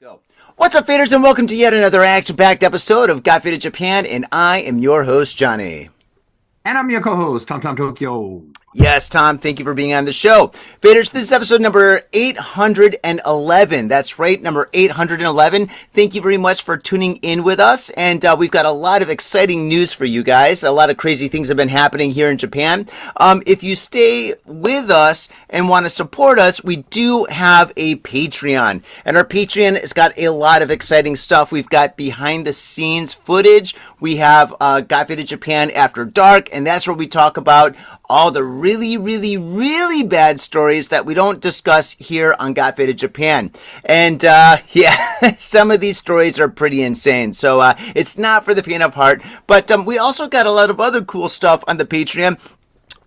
Go. What's up, faders, and welcome to yet another action-packed episode of Got Faded Japan, and I am your host, Johnny. And I'm your co-host, Tom Tom Tokyo. Yes, Tom, thank you for being on the show. Faders, this is episode number 811. That's right, number 811. Thank you very much for tuning in with us, and we've got a lot of exciting news for you guys. A lot of crazy things have been happening here in Japan. If you stay with us and want to support us, we do have a Patreon, and our Patreon has got a lot of exciting stuff. We've got behind-the-scenes footage. We have Got Faded Japan After Dark, and that's where we talk about all the really bad stories that we don't discuss here on Got Faded Japan. And, yeah, some of these stories are pretty insane. So, it's not for the faint of heart. But, we also got a lot of other cool stuff on the Patreon.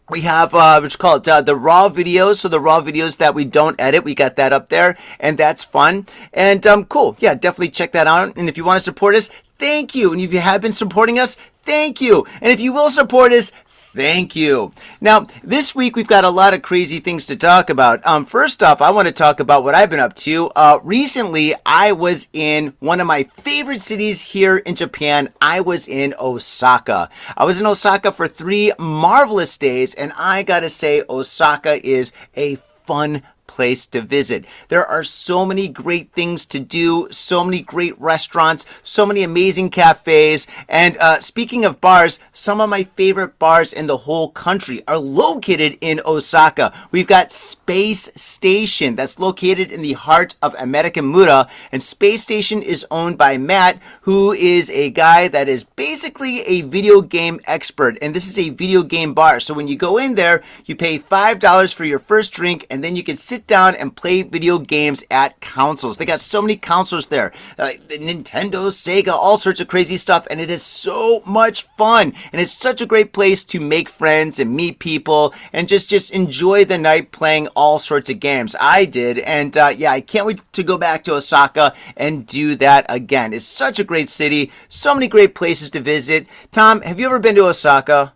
We have, what's called, the raw videos. So the raw videos that we don't edit, we got that up there. And that's fun. And, cool. Yeah, definitely check that out. And if you want to support us, thank you. And if you have been supporting us, thank you. And if you will support us, thank you. Now, this week we've got a lot of crazy things to talk about. First off, I want to talk about what I've been up to. Recently, I was in one of my favorite cities here in Japan. I was in Osaka. I was in Osaka for 3 marvelous days, and I gotta say, Osaka is a fun place to visit. There are so many great things to do, so many great restaurants, so many amazing cafes, and speaking of bars, some of my favorite bars in the whole country are located in Osaka. We've got Space Station that's located in the heart of American-Mura, and Space Station is owned by Matt, who is a guy that is basically a video game expert, and this is a video game bar. So when you go in there, you pay $5 for your first drink, and then you can sit down and play video games at consoles. They got so many consoles there, like the Nintendo, Sega, all sorts of crazy stuff, and it is so much fun. And it's such a great place to make friends and meet people and just enjoy the night playing all sorts of games. I did, and yeah, I can't wait to go back to Osaka and do that again. It's such a great city, so many great places to visit. Tom, have you ever been to Osaka?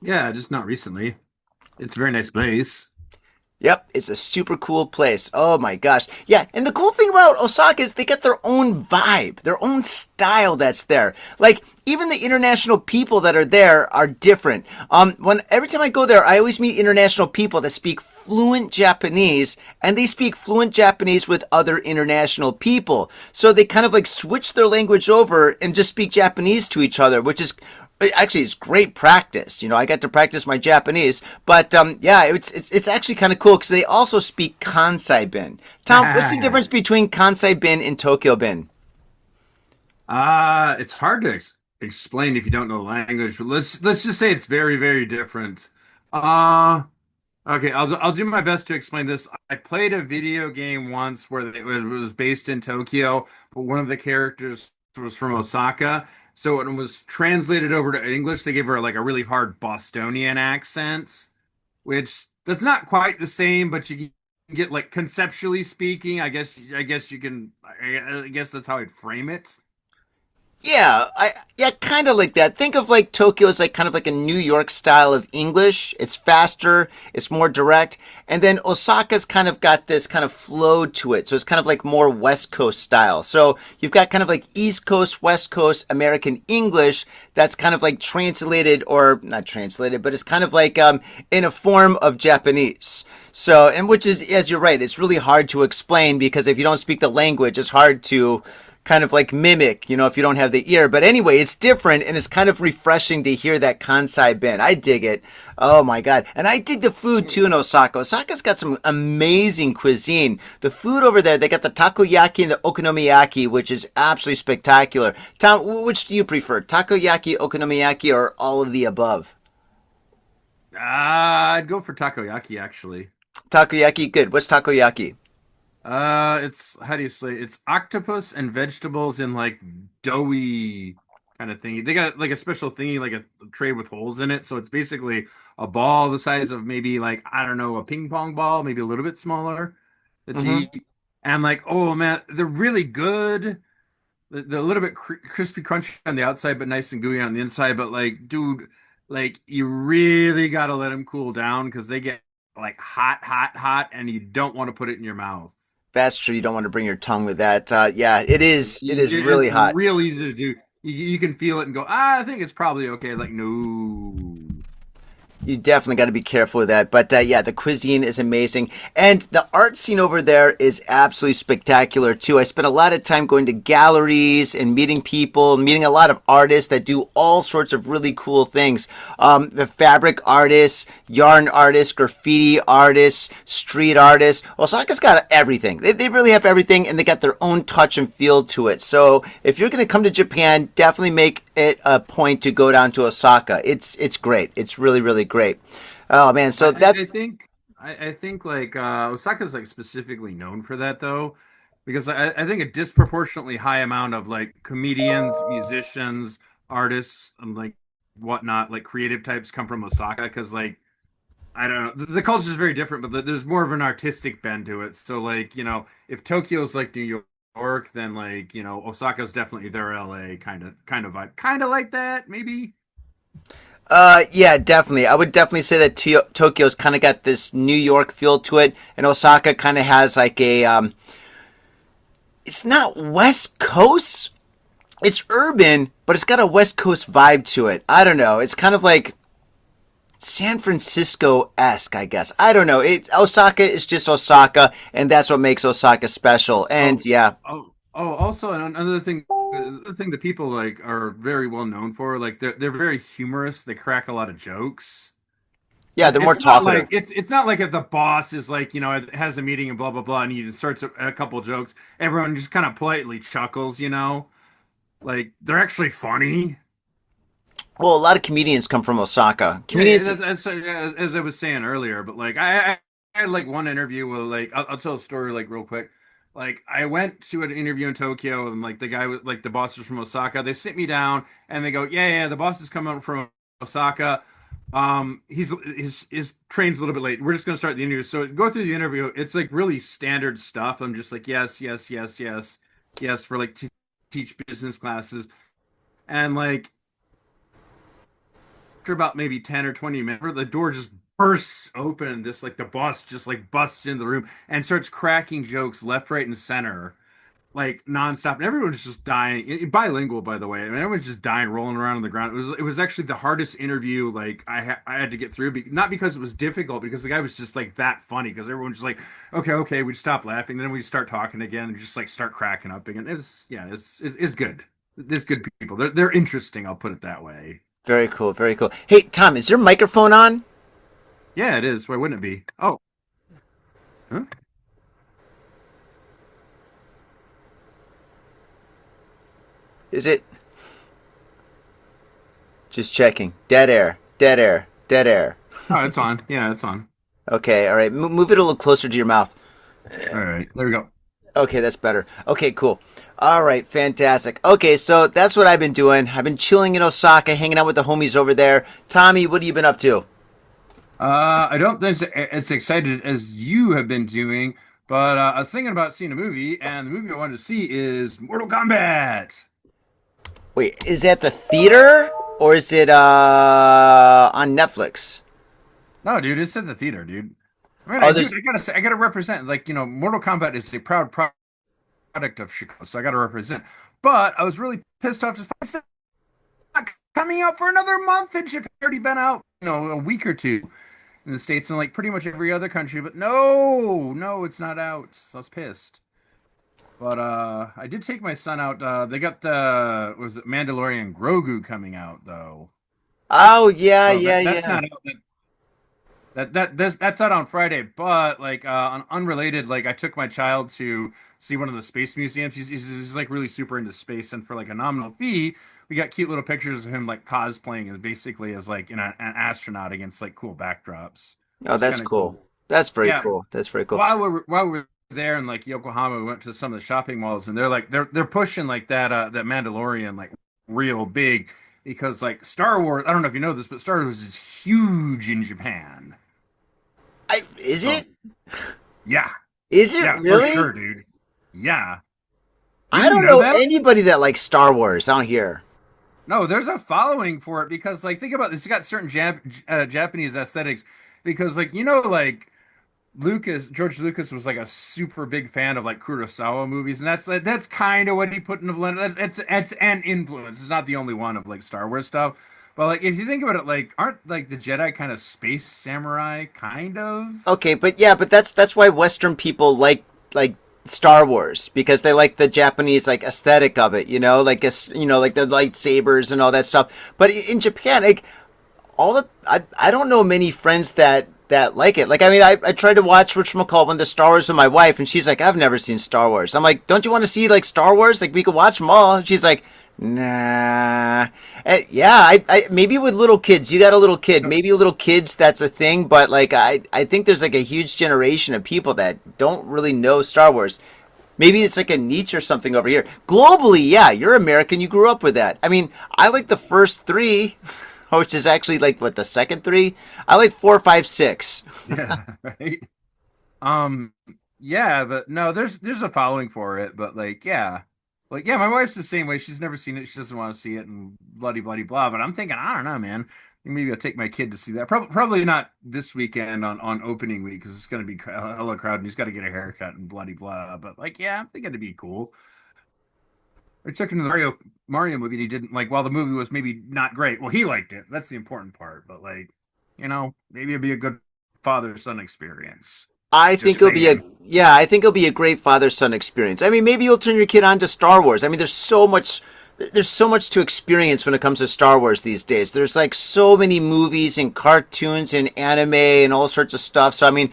Yeah, just not recently. It's a very nice place. Yep, it's a super cool place. Oh my gosh. Yeah, and the cool thing about Osaka is they got their own vibe, their own style that's there. Like, even the international people that are there are different. Every time I go there, I always meet international people that speak fluent Japanese, and they speak fluent Japanese with other international people. So they kind of like switch their language over and just speak Japanese to each other, which is actually, it's great practice. You know, I got to practice my Japanese, but yeah, it's actually kind of cool because they also speak Kansai bin. Tom, what's the difference between Kansai bin and Tokyo bin? It's hard to explain if you don't know the language, but let's just say it's very different. Uh, okay, I'll do my best to explain this. I played a video game once where it was based in Tokyo, but one of the characters was from Osaka. So when it was translated over to English, they gave her like a really hard Bostonian accent, which that's not quite the same, but you can get like conceptually speaking. I guess you can. I guess that's how I'd frame it. Yeah, kind of like that. Think of like Tokyo as like kind of like a New York style of English. It's faster, it's more direct, and then Osaka's kind of got this kind of flow to it. So it's kind of like more West Coast style. So you've got kind of like East Coast, West Coast American English that's kind of like translated or not translated, but it's kind of like in a form of Japanese. So, and which is, as you're right, it's really hard to explain because if you don't speak the language, it's hard to kind of like mimic, you know, if you don't have the ear. But anyway, it's different and it's kind of refreshing to hear that Kansai bin. I dig it. Oh my God. And I dig the food too in Osaka. Osaka's got some amazing cuisine. The food over there, they got the takoyaki and the okonomiyaki, which is absolutely spectacular. Tom, which do you prefer? Takoyaki, okonomiyaki, or all of the above? I'd go for takoyaki actually. Takoyaki, good. What's takoyaki? It's how do you say it? It's octopus and vegetables in like doughy kind of thingy. They got like a special thingy, like a tray with holes in it. So it's basically a ball the size of maybe like, I don't know, a ping pong ball, maybe a little bit smaller that you Mm-hmm. eat. And like, oh man, they're really good. They're a little bit crispy, crunchy on the outside, but nice and gooey on the inside. But like, dude, like you really got to let them cool down because they get like hot, and you don't want to put it in your mouth. That's true. You don't want to bring your tongue with that. Yeah, it is. It is really It's hot. real easy to do. You can feel it and go, I think it's probably okay. Like, no. You definitely got to be careful with that. But yeah, the cuisine is amazing. And the art scene over there is absolutely spectacular, too. I spent a lot of time going to galleries and meeting people, meeting a lot of artists that do all sorts of really cool things. The fabric artists, yarn artists, graffiti artists, street artists. Osaka's got everything. They really have everything, and they got their own touch and feel to it. So if you're going to come to Japan, definitely make it a point to go down to Osaka. It's great. It's really, really great. Oh man, so that's I think like Osaka's like specifically known for that though, because I think a disproportionately high amount of like comedians, musicians, artists, and like whatnot, like creative types come from Osaka because like I don't know, the culture is very different, but there's more of an artistic bend to it. So like if Tokyo's like New York, then like Osaka's definitely their LA kind of vibe, kind of like that maybe. yeah, definitely. I would definitely say that Tokyo's kind of got this New York feel to it, and Osaka kind of has like a it's not West Coast. It's urban, but it's got a West Coast vibe to it. I don't know. It's kind of like San Francisco esque, I guess. I don't know. Osaka is just Osaka, and that's what makes Osaka special. And Oh, yeah, Also another thing that people like are very well known for, like they're very humorous. They crack a lot of jokes. yeah, they're more It's not talkative. like it's not like if the boss is like has a meeting and blah blah blah, and he starts a couple jokes. Everyone just kind of politely chuckles. Like they're actually funny. Well, a lot of comedians come from Osaka. Yeah, Comedians. that's as I was saying earlier. But like I had like one interview where like I'll tell a story like real quick. Like I went to an interview in Tokyo and like the guy was like the boss was from Osaka. They sit me down and they go, yeah, the boss is coming from Osaka. His train's a little bit late. We're just gonna start the interview. So go through the interview. It's like really standard stuff. I'm just like yes, yes, yes, yes, yes for like to teach business classes and like after about maybe 10 or 20 minutes, the door just bursts open. This like the boss just like busts into the room and starts cracking jokes left, right, and center, like nonstop. And everyone's just dying. Bilingual, by the way. I mean, everyone's just dying, rolling around on the ground. It was actually the hardest interview like I had to get through. Not because it was difficult, because the guy was just like that funny. Because everyone's just like, okay, we'd stop laughing, then we start talking again, and just like start cracking up again. It's good. There's good people. They're interesting. I'll put it that way. Very cool. Very cool. Hey, Tom, is your microphone on? Yeah, it is. Why wouldn't it be? Oh, huh? Is it? Just checking. Dead air. Dead air. Dead air. Oh, it's on. Yeah, it's on. Okay. All right. Move it a little closer to your mouth. All right, there we go. Okay, that's better. Okay, cool. All right, fantastic. Okay, so that's what I've been doing. I've been chilling in Osaka, hanging out with the homies over there. Tommy, what have you been up to? I don't think it's as excited as you have been doing, but I was thinking about seeing a movie, and the movie I wanted to see is Mortal Kombat. Wait, is that the theater or is it on Netflix? No, dude, it's at the theater, dude. I mean, Oh, dude, there's. I gotta say, I gotta represent. Like, Mortal Kombat is a proud product of Chicago, so I gotta represent. But I was really pissed off to find it's not coming out for another month in Japan. It's already been out, a week or two in the States and like pretty much every other country. But no, it's not out. So I was pissed. But I did take my son out. They got the was it Mandalorian Grogu coming out though. Oh yeah, So yeah, that's yeah. not out. That's out on Friday, but like unrelated, like I took my child to see one of the space museums. He's like really super into space, and for like a nominal fee, we got cute little pictures of him like cosplaying as basically as like an astronaut against like cool backdrops. Oh, It's that's kind of cool. cool. That's very Yeah. cool. That's very cool. While we were there in like Yokohama, we went to some of the shopping malls, and they're pushing like that Mandalorian like real big because like Star Wars. I don't know if you know this, but Star Wars is huge in Japan. Is So it? yeah, Is it yeah, for really? sure, dude. Yeah. You I didn't don't know know that? anybody that likes Star Wars out here. No, there's a following for it because, like, think about this. It's got certain Japanese aesthetics because, like, like George Lucas was like a super big fan of like Kurosawa movies, and that's kind of what he put in the blend. That's an influence. It's not the only one of like Star Wars stuff, but like if you think about it, like aren't like the Jedi kind of space samurai kind of? Okay, but yeah, but that's why Western people like Star Wars because they like the Japanese like aesthetic of it, like like the lightsabers and all that stuff. But in Japan, like I don't know many friends that like it. Like I mean, I tried to watch whatchamacallit one of the Star Wars with my wife, and she's like, I've never seen Star Wars. I'm like, don't you want to see like Star Wars? Like we could watch them all. And she's like, nah. Yeah, I maybe with little kids, you got a little kid, maybe little kids, that's a thing. But like I think there's like a huge generation of people that don't really know Star Wars. Maybe it's like a niche or something over here. Globally, yeah, you're American. You grew up with that. I mean, I like the first three, which is actually like what the second three. I like four, five, six. Yeah, right. Um, yeah, but no, there's a following for it, but like yeah, my wife's the same way. She's never seen it. She doesn't want to see it, and bloody bloody blah. But I'm thinking, I don't know, man. Maybe I'll take my kid to see that. Probably not this weekend on opening week because it's going to be hella crowded. And he's got to get a haircut and bloody blah. But like, yeah, I'm thinking it'd be cool. I took him to the Mario movie, and he didn't like. While the movie was maybe not great, well, he liked it. That's the important part. But like, maybe it'd be a good father son experience. I think Just it'll be a saying. yeah, I think it'll be a great father son experience. I mean, maybe you'll turn your kid on to Star Wars. I mean, there's so much to experience when it comes to Star Wars these days. There's like so many movies and cartoons and anime and all sorts of stuff. So I mean,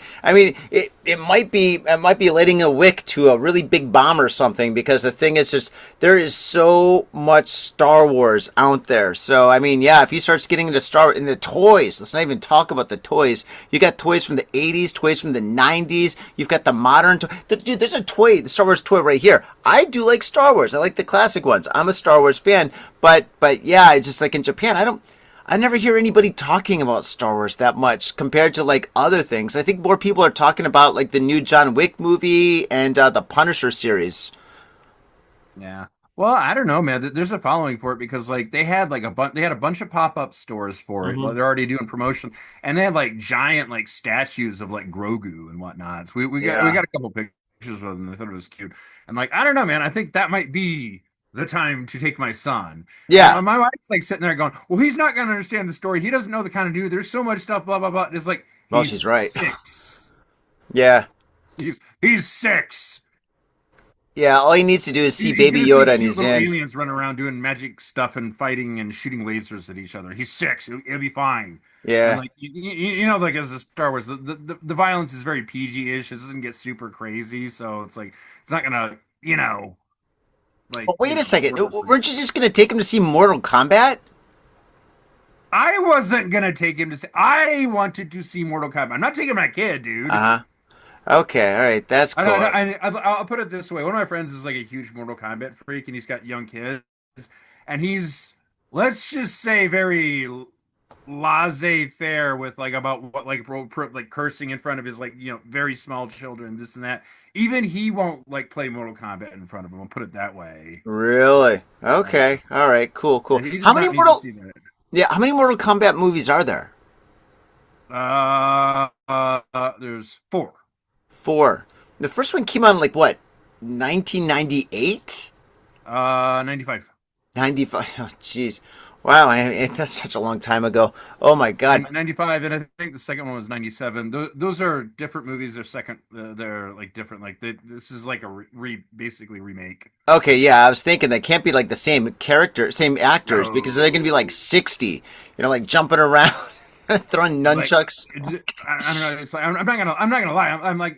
it might be lighting a wick to a really big bomb or something because the thing is just there is so much Star Wars out there. So I mean, yeah, if he starts getting into in the toys, let's not even talk about the toys. You got toys from the 80s, toys from the 90s. You've got the modern dude, there's a toy, the Star Wars toy right here. I do like Star Wars. I like the classic ones. I'm a Star Wars fan, but yeah, it's just like in Japan, I never hear anybody talking about Star Wars that much compared to like other things. I think more people are talking about like the new John Wick movie and the Punisher series. Yeah. Well, I don't know, man. There's a following for it because like they had a bunch of pop-up stores for it. Like, Hmm. they're already doing promotion, and they had like giant like statues of like Grogu and whatnot. So we Yeah. got a couple pictures of them. I thought it was cute. And like I don't know, man. I think that might be the time to take my son. And Yeah. my wife's like sitting there going, "Well, he's not going to understand the story. He doesn't know the kind of dude. There's so much stuff, blah blah blah." And it's like Well, she's he's right. 6. Yeah. He's 6. Yeah. All he needs to do is see He's Baby gonna see Yoda and cute he's little in. aliens running around doing magic stuff and fighting and shooting lasers at each other. He's 6. It'll be fine. And Yeah. like like as a Star Wars, the violence is very PG-ish. It doesn't get super crazy, so it's like it's not gonna like But wait a second. spoilers for you. Weren't you just gonna take him to see Mortal Kombat? I wasn't gonna take him to see. I wanted to see Mortal Kombat. I'm not taking my kid, dude. Uh huh. Okay. All right. That's cool. I'll put it this way. One of my friends is like a huge Mortal Kombat freak, and he's got young kids, and he's, let's just say, very laissez-faire with like about what like cursing in front of his like very small children, this and that. Even he won't like play Mortal Kombat in front of him. I'll put it that way. Really? Yeah, Okay. All right. Cool. yeah, Cool. he does How many not need to Mortal? see that. Yeah. How many Mortal Kombat movies are there? There's 4. Four. The first one came out in like what? 1998? 95. 95. Oh, jeez. Wow. That's such a long time ago. Oh my God. 95, and I think the second one was 97. Those are different movies. They're second. They're like different. Like this is like a basically remake. Okay. Yeah. I was thinking they can't be like the same character, same actors because they're going to be like No, 60, like jumping around, throwing like nunchucks. I don't know. It's like I'm not gonna lie.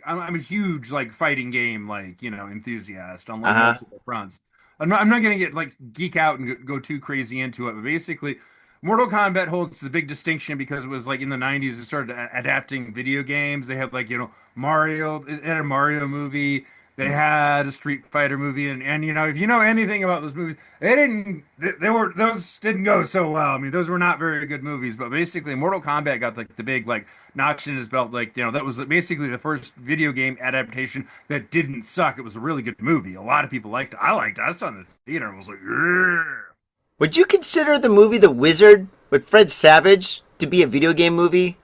I'm a huge like fighting game like enthusiast on Uh like huh. multiple fronts. I'm not gonna get like geek out and go too crazy into it, but basically, Mortal Kombat holds the big distinction because it was like in the 90s it started adapting video games. They had like Mario. It had a Mario movie. They had a Street Fighter movie, and if you know anything about those movies, those didn't go so well. I mean, those were not very good movies. But basically, Mortal Kombat got like the big like notch in his belt. Like that was basically the first video game adaptation that didn't suck. It was a really good movie. A lot of people liked it. I liked it. I saw it in the theater and was like, yeah. Would you consider the movie The Wizard with Fred Savage to be a video game movie?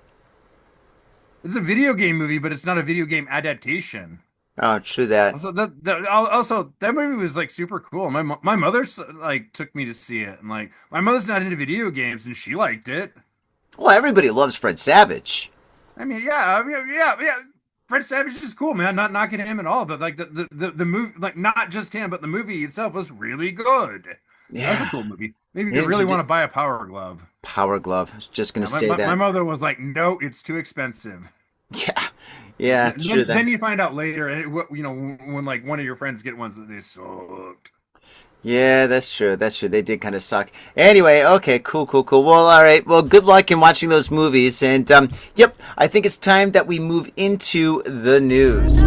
It's a video game movie, but it's not a video game adaptation. Oh, true that. Also that movie was like super cool. My mother like took me to see it, and like my mother's not into video games, and she liked it. Well, everybody loves Fred Savage. I mean, yeah. Fred Savage is cool, man. Not knocking him at all, but like the movie, like not just him, but the movie itself was really good. That's a Yeah. cool movie. Maybe Yeah, you really want to buy a Power Glove. Power Glove. I was just gonna Yeah, say my that. mother was like, "No, it's too expensive." Yeah. Yeah, true Then that. you find out later, and when like one of your friends get ones that they sucked. Yeah, that's true. That's true. They did kind of suck. Anyway, okay, cool. Well, all right. Well, good luck in watching those movies. And yep, I think it's time that we move into the news.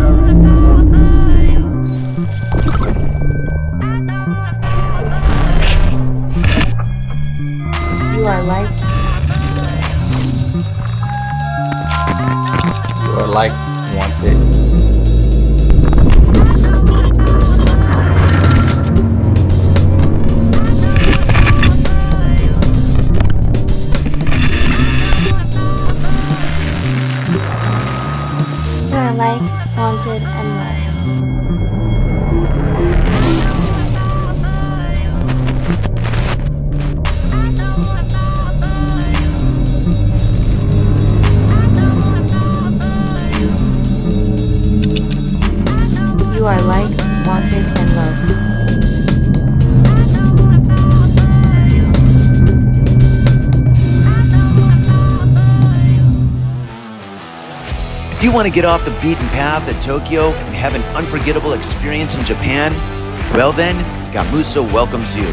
You are liked. You are like wanted. You are liked, wanted, and loved. You are liked, wanted, and loved. If you want to get off the beaten path at Tokyo and have an unforgettable experience in Japan, well then, Gamuso welcomes you.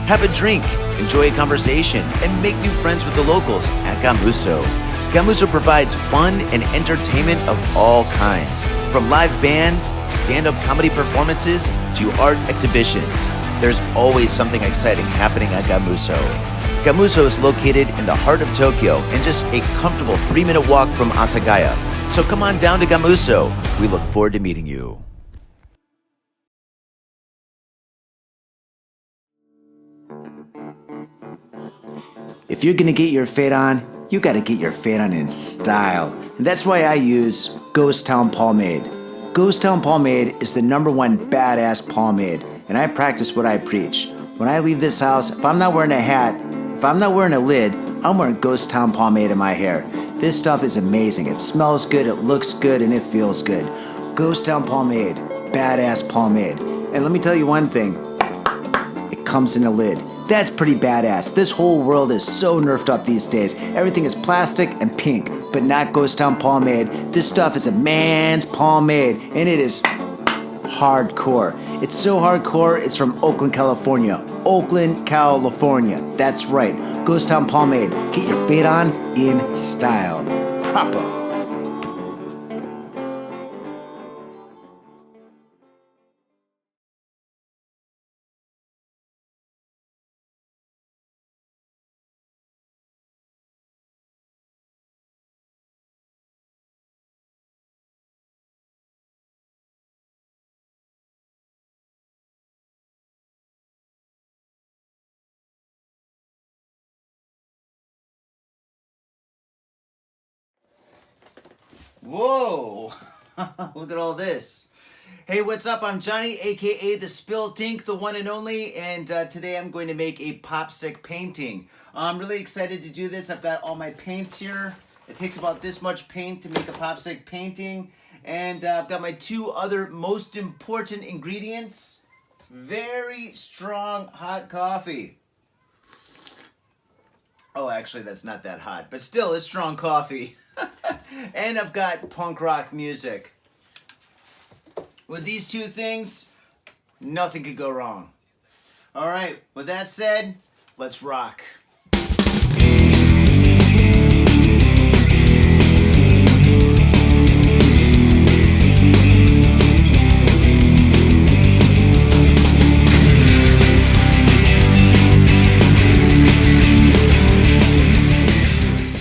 Have a drink, enjoy a conversation, and make new friends with the locals at Gamuso. Gamuso provides fun and entertainment of all kinds, from live bands, stand-up comedy performances, to art exhibitions. There's always something exciting happening at Gamuso. Gamuso is located in the heart of Tokyo and just a comfortable 3-minute walk from Asagaya. So come on down to Gamuso. We look forward to meeting you. If you're gonna get your fade on, you gotta get your fade on in style. And that's why I use Ghost Town Pomade. Ghost Town Pomade is the #1 badass pomade, and I practice what I preach. When I leave this house, if I'm not wearing a hat, if I'm not wearing a lid, I'm wearing Ghost Town Pomade in my hair. This stuff is amazing. It smells good, it looks good, and it feels good. Ghost Town Pomade, badass pomade. And let me tell you one thing, it comes in a lid. That's pretty badass. This whole world is so nerfed up these days. Everything is plastic and pink, but not Ghost Town Pomade. This stuff is a man's pomade, and it is hardcore. It's so hardcore, it's from Oakland, California. Oakland, California. That's right. Ghost Town Pomade. Get your fade on in style. Proper. Whoa! Look at all this. Hey, what's up? I'm Johnny, aka the Spilled Ink, the one and only, and today I'm going to make a popsicle painting. I'm really excited to do this. I've got all my paints here. It takes about this much paint to make a popsicle painting, and I've got my two other most important ingredients. Very strong hot coffee. Oh, actually, that's not that hot, but still, it's strong coffee. And I've got punk rock music. With these two things, nothing could go wrong. All right, with that said, let's rock.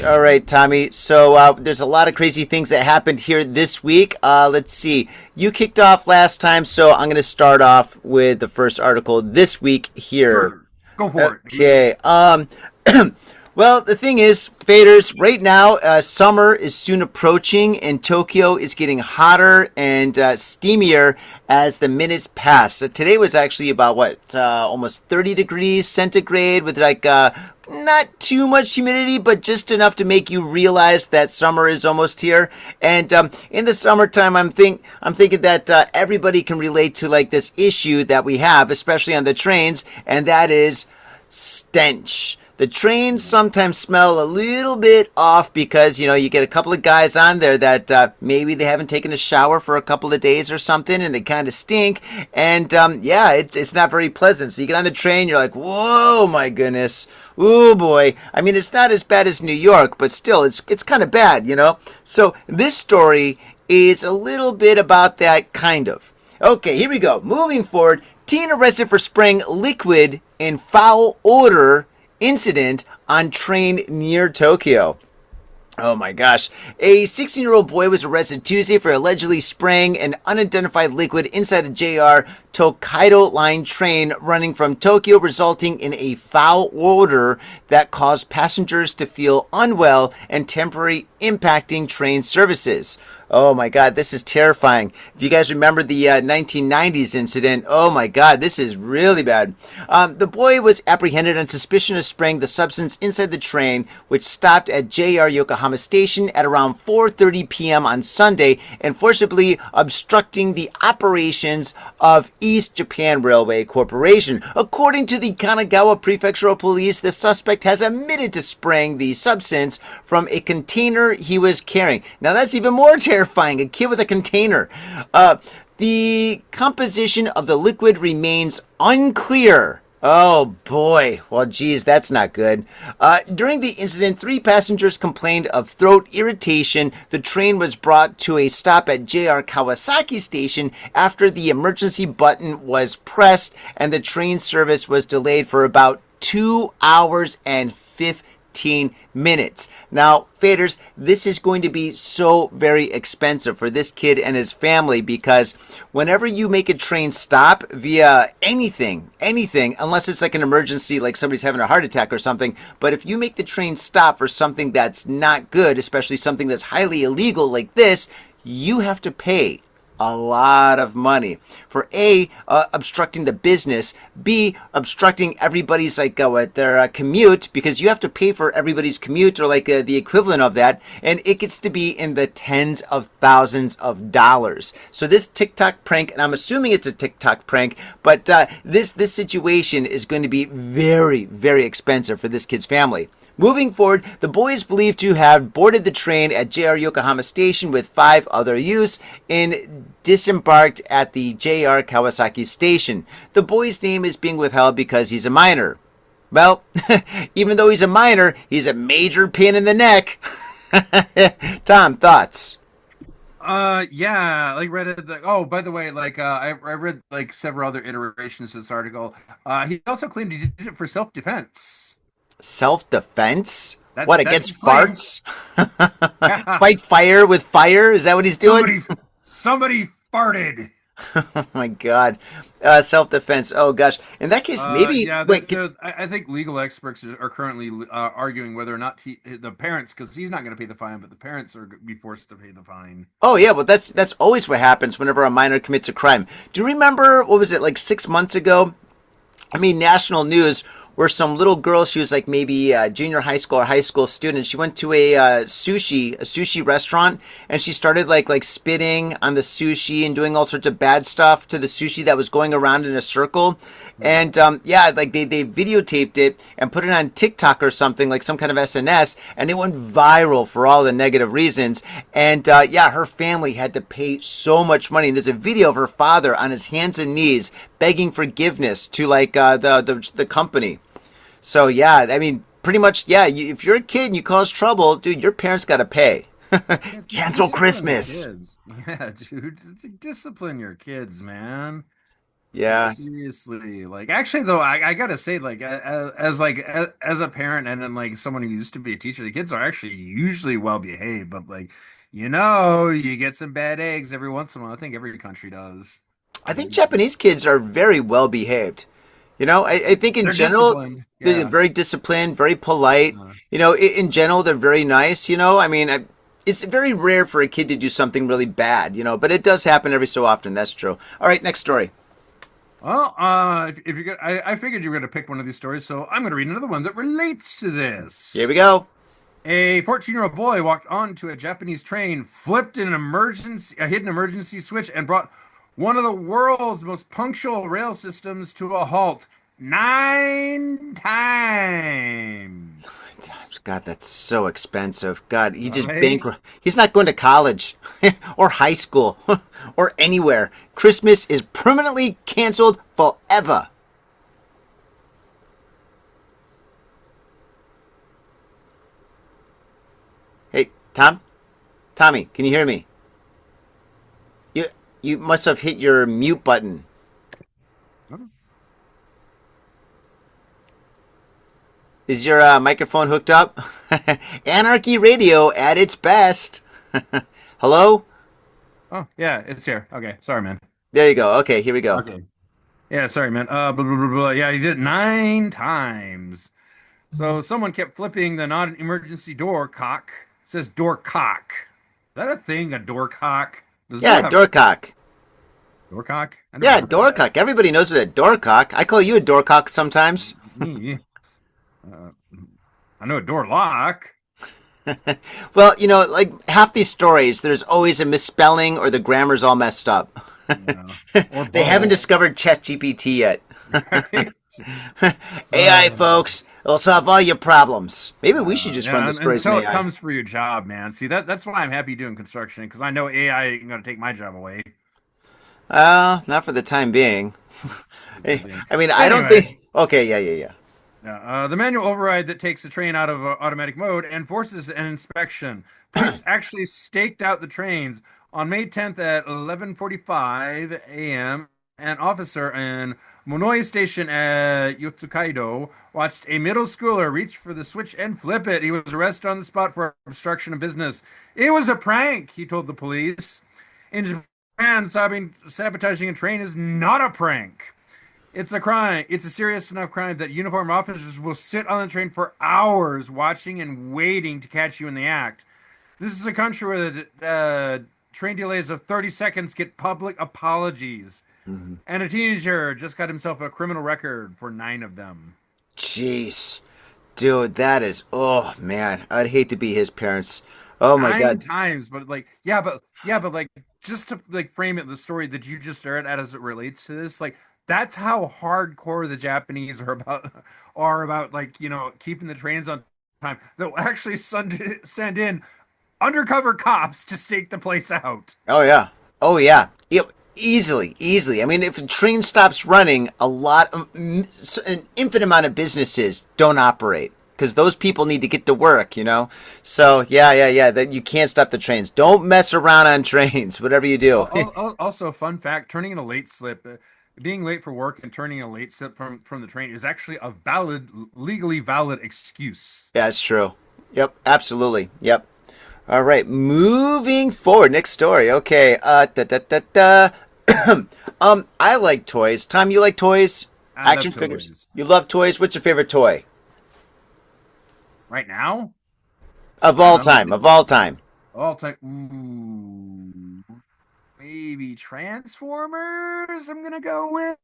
All right, Tommy. So there's a lot of crazy things that happened here this week. Let's see. You kicked off last time, so I'm going to start off with the first article this week here. Sure. Go for it. Okay. Well, the thing is, faders, right now, summer is soon approaching, and Tokyo is getting hotter and steamier as the minutes pass. So today was actually about almost 30 degrees centigrade with not too much humidity, but just enough to make you realize that summer is almost here. And in the summertime, I'm thinking that everybody can relate to like this issue that we have, especially on the trains, and that is stench. The trains sometimes smell a little bit off because, you get a couple of guys on there that maybe they haven't taken a shower for a couple of days or something, and they kind of stink. And, it's not very pleasant. So you get on the train, you're like, whoa, my goodness. Ooh, boy. I mean, it's not as bad as New York, but still, it's kind of bad, So this story is a little bit about that, kind of. Okay, here we go. Moving forward, teen arrested for spraying liquid in foul odor incident on train near Tokyo. Oh my gosh. A 16-year-old boy was arrested Tuesday for allegedly spraying an unidentified liquid inside a JR Tokaido Line train running from Tokyo, resulting in a foul odor that caused passengers to feel unwell and temporarily impacting train services. Oh my God, this is terrifying. If you guys remember the 1990s incident, oh my God, this is really bad. The boy was apprehended on suspicion of spraying the substance inside the train, which stopped at JR Yokohama Station at around 4:30 p.m. on Sunday, and forcibly obstructing the operations of East Japan Railway Corporation. According to the Kanagawa Prefectural Police, the suspect has admitted to spraying the substance from a container he was carrying. Now that's even more terrifying, a kid with a container. The composition of the liquid remains unclear. Oh boy. Well, geez, that's not good. During the incident, 3 passengers complained of throat irritation. The train was brought to a stop at JR Kawasaki Station after the emergency button was pressed, and the train service was delayed for about 2 hours and 15 minutes. Now, faders, this is going to be so very expensive for this kid and his family, because whenever you make a train stop via anything, unless it's like an emergency, like somebody's having a heart attack or something, but if you make the train stop for something that's not good, especially something that's highly illegal like this, you have to pay a lot of money for A, obstructing the business, B, obstructing everybody's their commute, because you have to pay for everybody's commute or the equivalent of that, and it gets to be in the tens of thousands of dollars. So this TikTok prank, and I'm assuming it's a TikTok prank, but this situation is going to be very, very expensive for this kid's family. Moving forward, the boy is believed to have boarded the train at JR Yokohama Station with 5 other youths and disembarked at the JR Kawasaki Station. The boy's name is being withheld because he's a minor. Well, even though he's a minor, he's a major pain in the neck. Tom, thoughts? Yeah, by the way, I read several other iterations of this article. He also claimed he did it for self-defense. Self-defense? That's Against farts? Fight fire with fire? Is that what he's doing? Somebody farted. Oh my God. Self-defense. Oh gosh. In that case, maybe. I think legal experts are currently arguing whether or not the parents, because he's not going to pay the fine, but the parents are going to be forced to pay the fine. Oh yeah, well that's always what happens whenever a minor commits a crime. Do you remember, what was it, 6 months ago? National news, where some little girl, she was maybe a junior high school or high school student. She went to a sushi restaurant, and she started like spitting on the sushi and doing all sorts of bad stuff to the sushi that was going around in a circle. And they videotaped it and put it on TikTok or something, like some kind of SNS, and it went viral for all the negative reasons. And her family had to pay so much money. And there's a video of her father on his hands and knees begging forgiveness to the company. So pretty much, if you're a kid and you cause trouble, dude, your parents got to pay. Cancel Christmas. Yeah, dude, discipline your kids, man. Yeah. Seriously. Actually though, I gotta say, as a parent and then someone who used to be a teacher, the kids are actually usually well behaved, but you get some bad eggs every once in a while. I think every country does. I think Japanese kids are very well behaved. I think in They're general, disciplined. they're Yeah. very disciplined, very polite. Uh, In general, they're very nice. I mean, it's very rare for a kid to do something really bad, but it does happen every so often. That's true. All right, next story. Well, if you're gonna, I figured you were going to pick one of these stories, so I'm going to read another one that relates to Here this. we go. A 14-year-old boy walked onto a Japanese train, flipped a hidden emergency switch, and brought one of the world's most punctual rail systems to a halt 9 times. God, that's so expensive. God, he just Right? bankrupt. He's not going to college or high school or anywhere. Christmas is permanently canceled forever. Hey, Tommy, can you hear me? You you must have hit your mute button. Is your microphone hooked up? Anarchy radio at its best. Hello? Oh, yeah, it's here. Okay, sorry, man. There you go. Okay, here we go. Okay. Yeah, sorry, man. Blah, blah, blah, blah. Yeah, he did it 9 times. So someone kept flipping the non-emergency door cock. It says door cock. Is that a thing, a door cock? Does Yeah, door have doorcock. door cock? I never Yeah, heard of doorcock. Everybody knows what a doorcock. I call you a doorcock sometimes. that. Me. I know a door lock. Well, like half these stories, there's always a misspelling or the grammar's all messed up. Or They haven't both. discovered ChatGPT yet. Right? AI, folks, it'll solve all your problems. Maybe we should just Yeah, run the stories in until it AI. comes for your job, man. See, that's why I'm happy doing construction because I know AI ain't gonna take my job away. Not for the time being. I mean, I don't Anyway. think. Okay, yeah. The manual override that takes the train out of automatic mode and forces an inspection. Police actually staked out the trains on May 10th at 11:45 a.m. An officer in Monoi Station at Yotsukaido watched a middle schooler reach for the switch and flip it. He was arrested on the spot for obstruction of business. It was a prank, he told the police. In Japan, sabotaging a train is not a prank. It's a crime. It's a serious enough crime that uniformed officers will sit on the train for hours watching and waiting to catch you in the act. This is a country where the train delays of 30 seconds get public apologies. Mhm. And a teenager just got himself a criminal record for 9 of them. Jeez, dude, that is. Oh man, I'd hate to be his parents. Oh my 9 God. times, but like, but like, just to like frame it, the story that you just started at as it relates to this, like, that's how hardcore the Japanese are about like, keeping the trains on time. They'll actually send in undercover cops to stake the place out. Oh yeah. Oh yeah. Yep. Easily. I mean, if a train stops running, an infinite amount of businesses don't operate because those people need to get to work. So yeah. That you can't stop the trains. Don't mess around on trains. Whatever you do. Also, fun fact: turning in a late slip, being late for work, and turning in a late slip from the train is actually a legally valid excuse. Yeah, it's true. Yep. Absolutely. Yep. All right, moving forward. Next story. Okay. I like toys. Tom, you like toys? I Action love figures. toys. You love toys. What's your favorite toy Right now, of I all don't know. time? Of all time. All time. Ooh, maybe Transformers. I'm gonna go with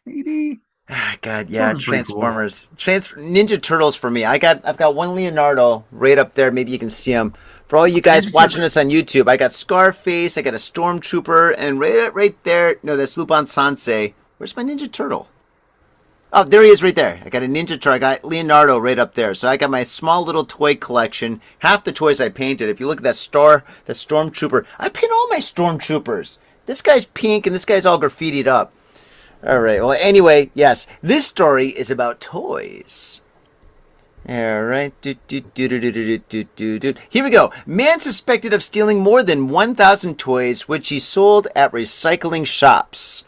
maybe. Ah, God, yeah, Transformers pretty cool. Transformers. Ninja Turtles for me. I've got one Leonardo right up there. Maybe you can see him. For all you guys Ninja watching Turtle- us on YouTube, I got Scarface. I got a Stormtrooper, and right there. No, that's Lupin Sansei. Where's my Ninja Turtle? Oh, there he is right there. I got a Ninja Turtle. I got Leonardo right up there. So I got my small little toy collection. Half the toys I painted. If you look at that Stormtrooper, I paint all my Stormtroopers. This guy's pink and this guy's all graffitied up. All right. Well, anyway, yes. This story is about toys. All right. Here we go. Man suspected of stealing more than 1,000 toys, which he sold at recycling shops.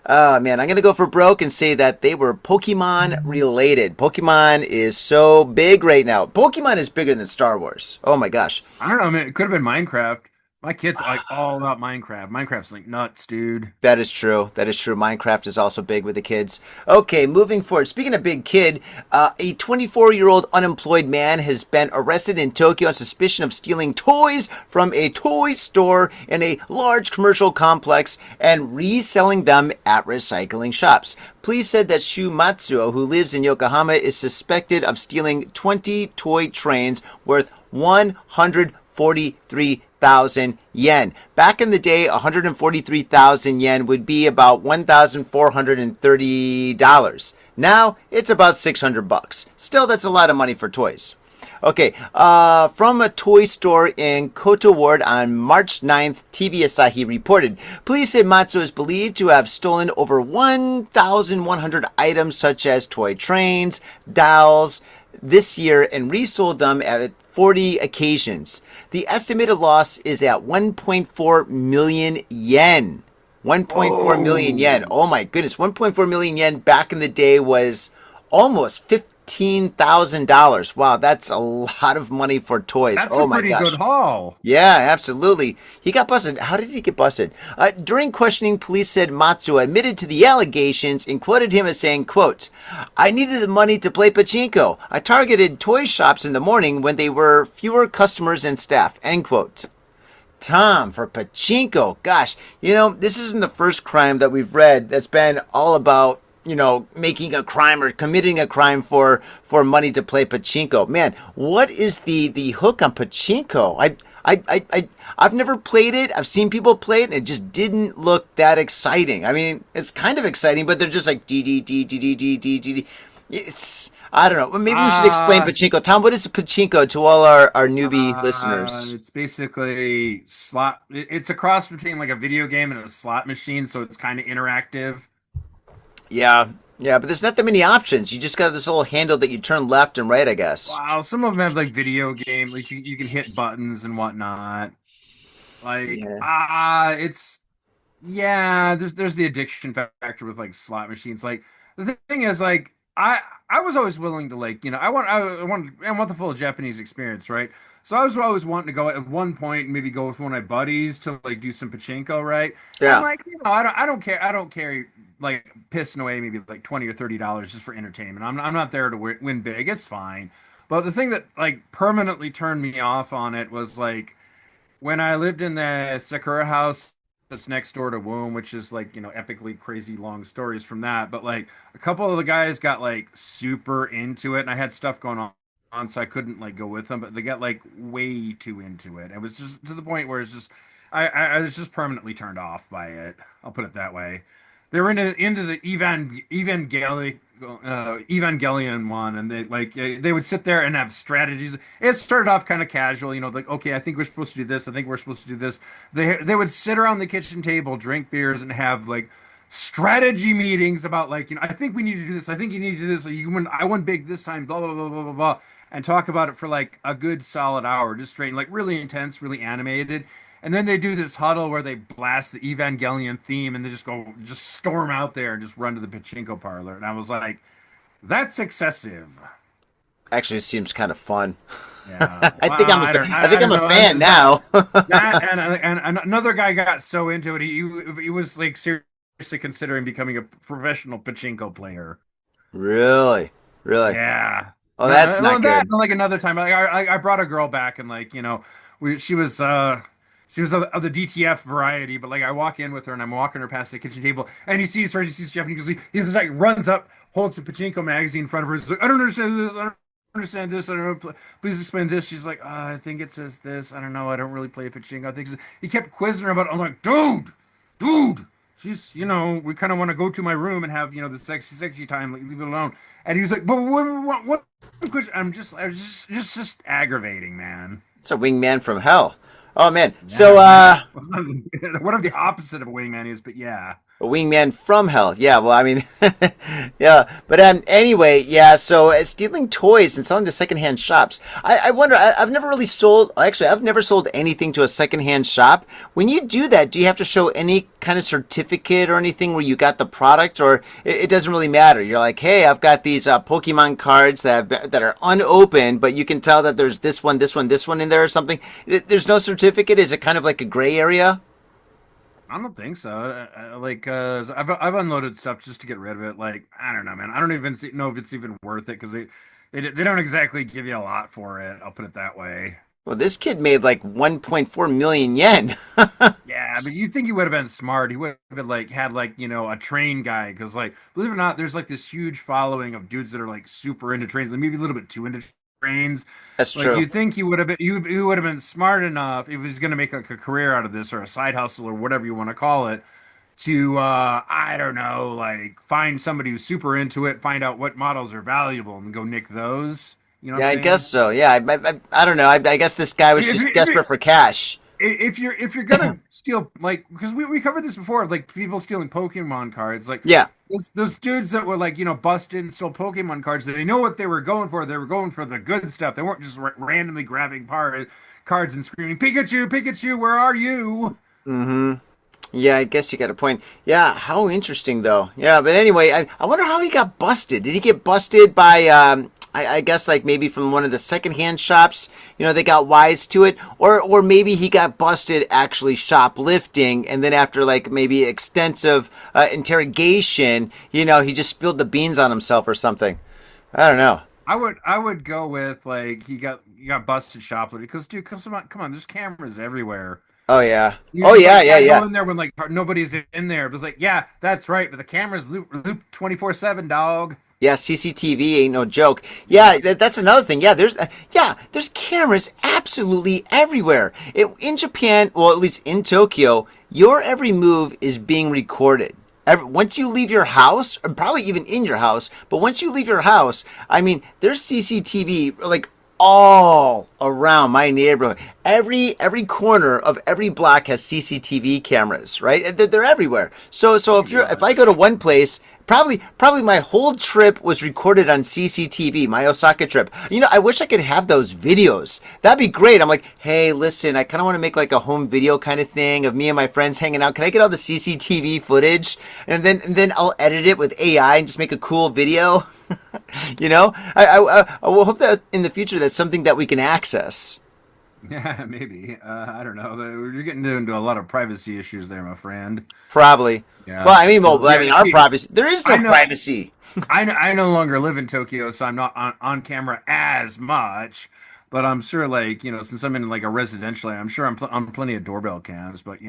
Oh, man, I'm going to go for broke and say that they were Pokemon related. Pokemon is so big right now. Pokemon is bigger than Star Wars. Oh, my gosh. I don't know, man. It could have been Minecraft. My kid's like all about Minecraft. Minecraft's like nuts, dude. That is true. That is true. Minecraft is also big with the kids. Okay, moving forward. Speaking of big kid, a 24-year-old unemployed man has been arrested in Tokyo on suspicion of stealing toys from a toy store in a large commercial complex and reselling them at recycling shops. Police said that Shu Matsuo, who lives in Yokohama, is suspected of stealing 20 toy trains worth 143,000 yen. Back in the day, 143,000 yen would be about $1,430. Now it's about 600 bucks. Still, that's a lot of money for toys. Okay, from a toy store in Koto Ward on March 9th, TV Asahi reported. Police said Matsuo is believed to have stolen over 1,100 items such as toy trains, dolls, this year and resold them at 40 occasions. The estimated loss is at 1.4 million yen. 1.4 million yen. Oh my goodness. 1.4 million yen back in the day was almost $15,000. Wow, that's a lot of money for toys. That's oh a my pretty gosh. good haul. Yeah, absolutely. He got busted. How did he get busted? During questioning, police said Matsuo admitted to the allegations and quoted him as saying, quote, "I needed the money to play pachinko. I targeted toy shops in the morning when there were fewer customers and staff," end quote. Tom, for pachinko. Gosh, this isn't the first crime that we've read that's been all about making a crime or committing a crime for money to play pachinko. Man, what is the hook on pachinko? I've never played it. I've seen people play it, and it just didn't look that exciting. I mean, it's kind of exciting, but they're just like dee dee dee dee dee dee dee dee. It's I don't know. Maybe we should explain pachinko. Tom, what is pachinko to all our newbie listeners? It's basically slot. It's a cross between like a video game and a slot machine, so it's kind of interactive. Yeah, but there's not that many options. You just got this little handle that you turn left and right, I guess. Wow, some of them have like video game, like you can hit buttons and whatnot. Like there's the addiction factor with like slot machines. Like the thing is, like I was always willing to like I want the full Japanese experience, right? So I was always wanting to go at one point, maybe go with one of my buddies to like do some pachinko, right? Yeah. And like I don't care like pissing away maybe like $20 or $30 just for entertainment. I'm not there to win big. It's fine. But the thing that like permanently turned me off on it was like when I lived in the Sakura house that's next door to Womb, which is like, epically crazy long stories from that. But like a couple of the guys got like super into it and I had stuff going on so I couldn't like go with them, but they got like way too into it. It was just to the point where it's just I was just permanently turned off by it. I'll put it that way. They were into the Evangelion one, and they would sit there and have strategies. It started off kind of casual, like okay, I think we're supposed to do this. I think we're supposed to do this. They would sit around the kitchen table, drink beers, and have like strategy meetings about like I think we need to do this. I think you need to do this. I won big this time. Blah blah blah blah blah blah, and talk about it for like a good solid hour, just straight, like really intense, really animated. And then they do this huddle where they blast the Evangelion theme and they just storm out there and just run to the pachinko parlor. And I was like, that's excessive. Actually, it seems kind of fun. Yeah. I think I'm a fan now. and another guy got so into it, he was like seriously considering becoming a professional pachinko player. Really? Yeah. Oh, that's not good. And like another time, I brought a girl back and like, she was of the DTF variety, but like I walk in with her and I'm walking her past the kitchen table and he sees Japanese. He's like runs up, holds the pachinko magazine in front of her. He's like, I don't understand this. I don't understand this. I don't know. Please explain this. She's like, I think it says this. I don't know. I don't really play pachinko. I think he kept quizzing her about it. I'm like, dude. She's, we kind of want to go to my room and have, the sexy time. Like, leave it alone. And he was like, but what? I was just aggravating, man. It's a wingman from hell. Oh man. So whatever the opposite of a wingman is, but yeah. A wingman from hell. Yeah, well, I mean, yeah. But anyway, yeah. So stealing toys and selling to secondhand shops. I wonder. I've never really sold. Actually, I've never sold anything to a secondhand shop. When you do that, do you have to show any kind of certificate or anything where you got the product, or it doesn't really matter? You're like, hey, I've got these Pokemon cards that are unopened, but you can tell that there's this one, this one, this one in there or something. There's no certificate. Is it kind of like a gray area? I don't think so. I've unloaded stuff just to get rid of it. Like, I don't know, man. I don't even know if it's even worth it because they don't exactly give you a lot for it. I'll put it that way. Well, this kid made like 1.4 million yen. Yeah, but you think he would have been smart? He would have like had like a train guy because like believe it or not, there's like this huge following of dudes that are like super into trains, like maybe a little bit too into trains. That's Like true. you think he would have been, he would have been smart enough if he was going to make like a career out of this or a side hustle or whatever you want to call it to I don't know, like find somebody who's super into it, find out what models are valuable and go nick those. You know what Yeah, I'm I saying? guess so. Yeah, I don't know. I guess this guy was If, just if, desperate for cash. if you're gonna steal like because we covered this before like people stealing Pokemon cards like Yeah, those dudes that were like busted and stole Pokemon cards they know what they were going for the good stuff they weren't just randomly grabbing cards and screaming Pikachu Pikachu where are you. mm-hmm. Yeah, I guess you got a point. Yeah, how interesting though. Yeah, but anyway, I wonder how he got busted. Did he get busted by I guess like maybe from one of the secondhand shops, they got wise to it, or maybe he got busted actually shoplifting, and then after like maybe extensive interrogation, he just spilled the beans on himself or something. I don't know. I would go with like you got busted shoplifting because dude come on there's cameras everywhere. Oh yeah. You Oh just yeah, like yeah, go yeah. in there when like nobody's in there. It was like, yeah, that's right, but the cameras loop 24/7, dog. Yeah, CCTV ain't no joke. Yeah, that's another thing. Yeah, there's cameras absolutely everywhere. In Japan, well, at least in Tokyo, your every move is being recorded. Once you leave your house, or probably even in your house, but once you leave your house, I mean, there's CCTV like all around my neighborhood. Every corner of every block has CCTV cameras, right? They're everywhere. So if I go to one place, probably my whole trip was recorded on CCTV, my Osaka trip. I wish I could have those videos. That'd be great. I'm like, hey, listen, I kind of want to make like a home video kind of thing of me and my friends hanging out. Can I get all the CCTV footage and then I'll edit it with AI and just make a cool video? I will hope that in the future that's something that we can access. Yeah, maybe. I don't know. You're getting into a lot of privacy issues there, my friend. Probably. Yeah. Well, I mean, So, yeah, our see, privacy. There is I no know. privacy. I no longer live in Tokyo, so I'm not on camera as much. But I'm sure, like, since I'm in like a residential area, I'm sure I'm on plenty of doorbell cams. But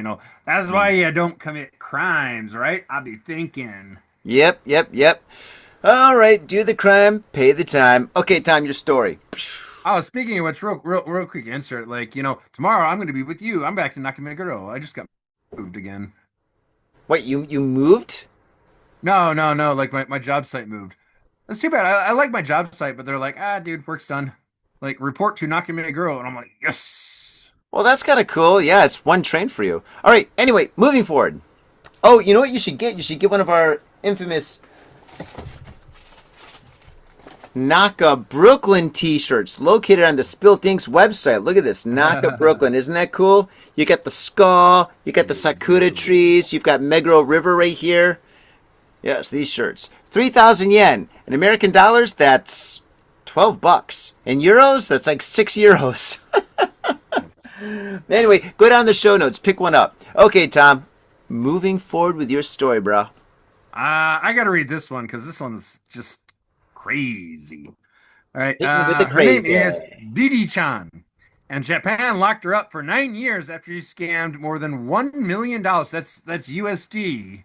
that's why you don't commit crimes, right? I'll be thinking. Yep, yep, yep. All right, do the crime, pay the time. Okay, Tom, your story. Oh, speaking of which, real quick insert. Like, tomorrow I'm going to be with you. I'm back to Nakameguro. I just got moved again. Wait, you moved? No, no, no. Like my job site moved. That's too bad. I like my job site, but they're like, dude, work's done. Like, report to Nakameguro, and I'm like, yes. Well, that's kind of cool. Yeah, it's one train for you. All right. Anyway, moving forward. Oh, you know what you should get? You should get one of our infamous Naka Brooklyn t-shirts located on the Spilt Inks website. Look at this, Naka Brooklyn. Isn't that cool? You got the ska, you got the sakura trees, you've got Meguro River right here. Yes, these shirts. 3,000 yen. In American dollars, that's $12. In euros, that's like 6 euros. Anyway, go down the show notes, pick one up. Okay, Tom, moving forward with your story, bro. I got to read this one because this one's just crazy. All right. Hit me with the Her name crazy. is Didi-chan. And Japan locked her up for 9 years after she scammed more than $1 million. That's USD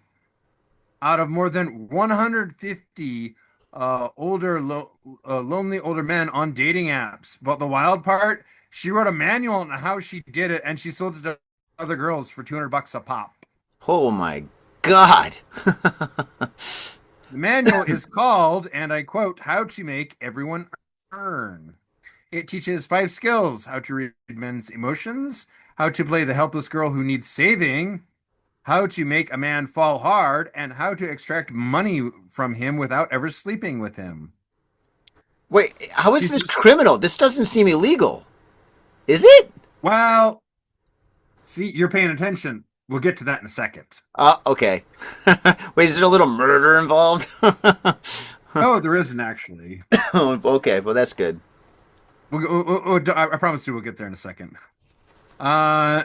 out of more than 150 lonely older men on dating apps. But the wild part, she wrote a manual on how she did it, and she sold it to other girls for $200 a pop. Oh my God. The manual is called, and I quote, "How to Make Everyone Earn." It teaches 5 skills: how to read men's emotions, how to play the helpless girl who needs saving, how to make a man fall hard, and how to extract money from him without ever sleeping with him. Wait, how is She's this just, criminal? This doesn't seem illegal. Is it? well, see, you're paying attention. We'll get to that in a second. Okay. Wait, is there a little murder involved? No, there isn't actually. Okay, well, that's good. I promise you we'll get there in a second.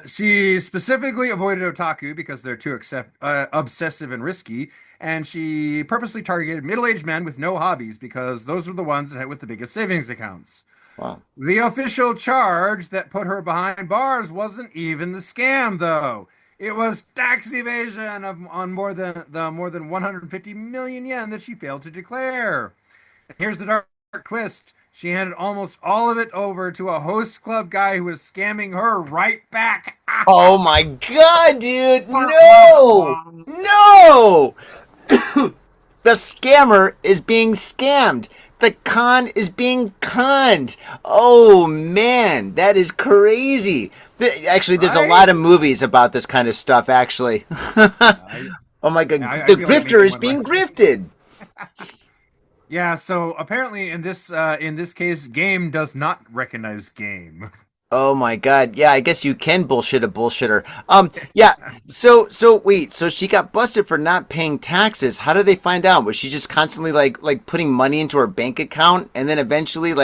She specifically avoided otaku because they're too obsessive and risky, and she purposely targeted middle-aged men with no hobbies because those were the ones that had with the biggest savings accounts. Wow. The official charge that put her behind bars wasn't even the scam, though. It was tax evasion on more than 150 million yen that she failed to declare. And here's the dark twist. She handed almost all of it over to a host club guy who was scamming her right back. Oh my God, dude! No! No! The scammer is being scammed. The con is being conned. Oh man, that is crazy. Actually, there's a lot of movies about this kind of stuff, actually. Oh my God, the grifter is being grifted. Yeah, so apparently in this case, game does not recognize game. Oh my God. Yeah, I guess you can bullshit a bullshitter. Yeah. So wait, so she got busted for not paying taxes. How did they find out? Was she just constantly like putting money into her bank account, and then eventually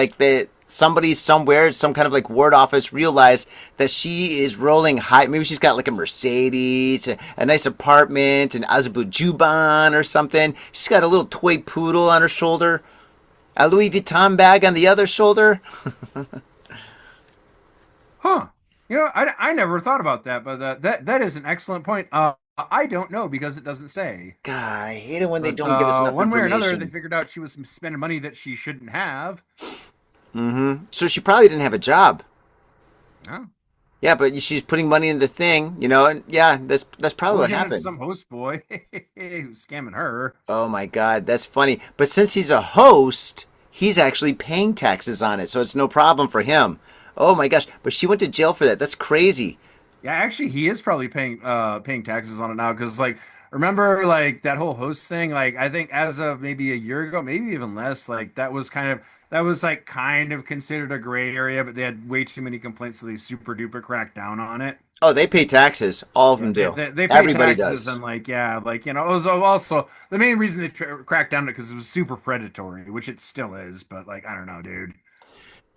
somebody somewhere, some kind of like ward office realized that she is rolling high. Maybe she's got like a Mercedes, a nice apartment, an Azubu Juban or something. She's got a little toy poodle on her shoulder, a Louis Vuitton bag on the other shoulder. Huh. I never thought about that, but that is an excellent point. I don't know because it doesn't say. God, I hate it when they don't give us enough one way or information. another, they figured out she was spending money that she shouldn't have. Mm-hmm. So she probably didn't have a job. Oh. Yeah, but she's putting money in the thing, and yeah, that's probably what happened. Some host boy who's scamming her. Oh my God, that's funny. But since he's a host, he's actually paying taxes on it, so it's no problem for him. Oh my gosh, but she went to jail for that. That's crazy. Yeah, actually, he is probably paying taxes on it now because, like, remember, like that whole host thing. Like, I think as of maybe a year ago, maybe even less, like that was kind of considered a gray area, but they had way too many complaints, so they super duper cracked down on it. Oh, they pay taxes. All of them do. They pay Everybody taxes, does. and it was also the main reason they cracked down on it because it was super predatory, which it still is. But like, I don't know, dude.